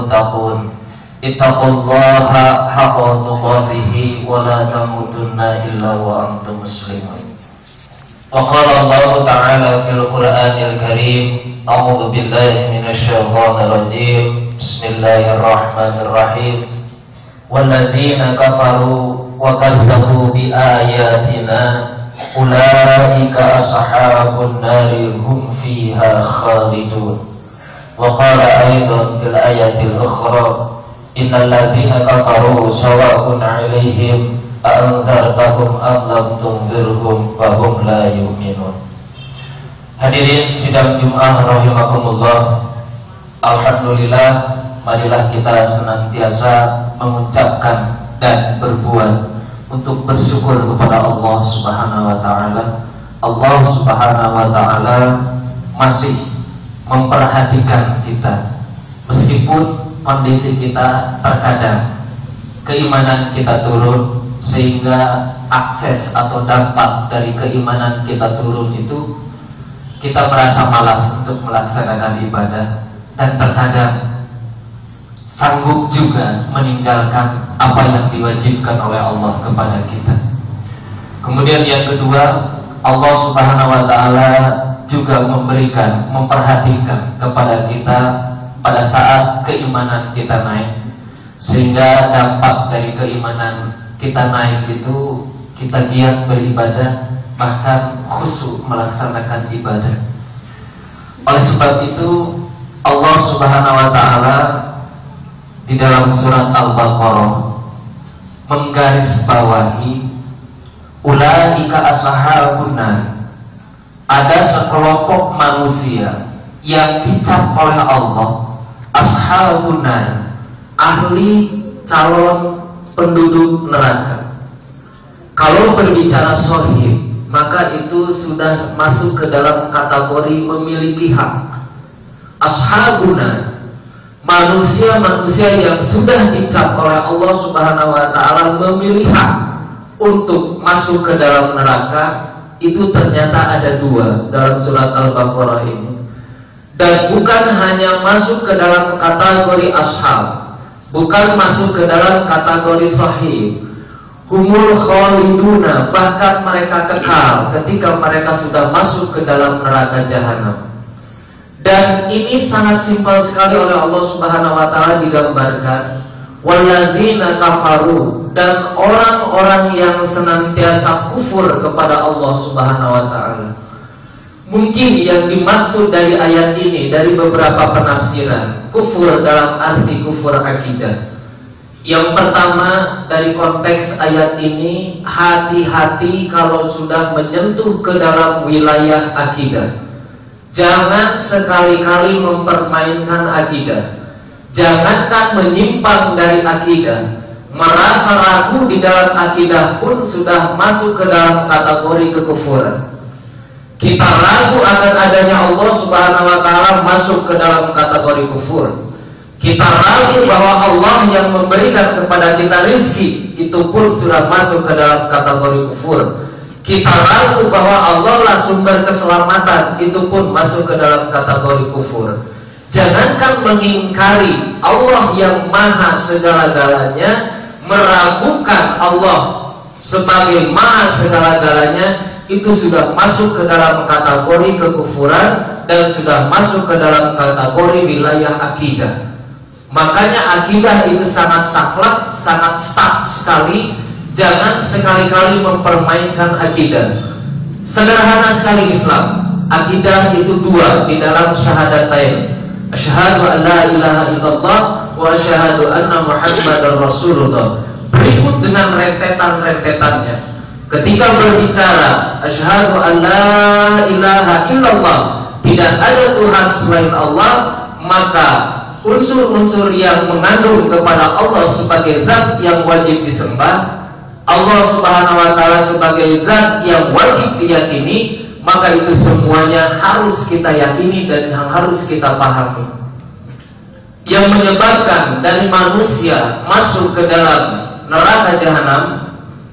المتقون اتقوا الله حق تقاته ولا تموتن إلا وأنتم مسلمون. وقال الله تعالى في القرآن الكريم أعوذ بالله من الشيطان الرجيم بسم الله الرحمن الرحيم والذين كفروا وكذبوا بآياتنا أولئك أصحاب النار هم فيها خالدون. وقال أيضا في الآية الأخرى إن الذين كفروا سواء عليهم أأنذرتهم أم لم تنذرهم فهم لا يؤمنون. Hadirin sidang Jum'ah rahimakumullah, alhamdulillah, marilah kita senantiasa mengucapkan dan berbuat untuk bersyukur kepada Allah Subhanahu wa taala. Allah Subhanahu wa taala masih memperhatikan kita meskipun kondisi kita terkadang keimanan kita turun, sehingga akses atau dampak dari keimanan kita turun itu kita merasa malas untuk melaksanakan ibadah, dan terkadang sanggup juga meninggalkan apa yang diwajibkan oleh Allah kepada kita. Kemudian yang kedua, Allah Subhanahu wa taala juga memperhatikan kepada kita pada saat keimanan kita naik, sehingga dampak dari keimanan kita naik itu kita giat beribadah, bahkan khusyuk melaksanakan ibadah. Oleh sebab itu Allah Subhanahu wa taala di dalam surat Al-Baqarah menggarisbawahi ulaika ashabun nar, ada sekelompok manusia yang dicap oleh Allah ashabun nar, ahli calon penduduk neraka. Kalau berbicara shahid, maka itu sudah masuk ke dalam kategori memiliki hak. Ashabuna, manusia-manusia yang sudah dicap oleh Allah Subhanahu wa taala memiliki hak untuk masuk ke dalam neraka, itu ternyata ada dua dalam surat Al-Baqarah ini. Dan bukan hanya masuk ke dalam kategori ashab, bukan masuk ke dalam kategori sahih, humul khaliduna, bahkan mereka kekal ketika mereka sudah masuk ke dalam neraka jahanam. Dan ini sangat simpel sekali oleh Allah Subhanahu wa taala digambarkan walladzina kafaru, dan orang-orang yang senantiasa kufur kepada Allah Subhanahu wa taala. Mungkin yang dimaksud dari ayat ini dari beberapa penafsiran, kufur dalam arti kufur akidah. Yang pertama, dari konteks ayat ini, hati-hati kalau sudah menyentuh ke dalam wilayah akidah. Jangan sekali-kali mempermainkan akidah. Jangankan menyimpang dari akidah, merasa ragu di dalam akidah pun sudah masuk ke dalam kategori kekufuran. Kita ragu akan adanya Allah Subhanahu wa taala masuk ke dalam kategori kufur. Kita ragu bahwa Allah yang memberikan kepada kita rezeki itu pun sudah masuk ke dalam kategori kufur. Kita ragu bahwa Allah lah sumber keselamatan, itu pun masuk ke dalam kategori kufur. Jangankan mengingkari Allah yang maha segala-galanya, meragukan Allah sebagai maha segala-galanya, itu sudah masuk ke dalam kategori kekufuran dan sudah masuk ke dalam kategori wilayah akidah. Makanya akidah itu sangat saklek, sangat stuck sekali. Jangan sekali-kali mempermainkan akidah. Sederhana sekali Islam. Akidah itu dua di dalam syahadatain. Asyhadu an la ilaha illallah wa asyhadu anna Muhammadar Rasulullah. Berikut dengan rentetan-rentetannya. Ketika berbicara asyhadu an la ilaha illallah, tidak ada Tuhan selain Allah, maka unsur-unsur yang mengandung kepada Allah sebagai zat yang wajib disembah, Allah Subhanahu wa taala sebagai zat yang wajib diyakini, maka itu semuanya harus kita yakini dan yang harus kita pahami. Yang menyebabkan dari manusia masuk ke dalam neraka jahanam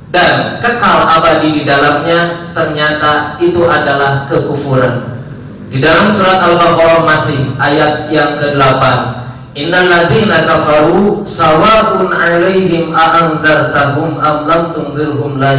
dan kekal abadi di dalamnya, ternyata itu adalah kekufuran. Di dalam surat Al-Baqarah masih ayat yang ke-8, Innal ladzina kafaru sawa'un 'alaihim a anzartahum am lam tunzirhum la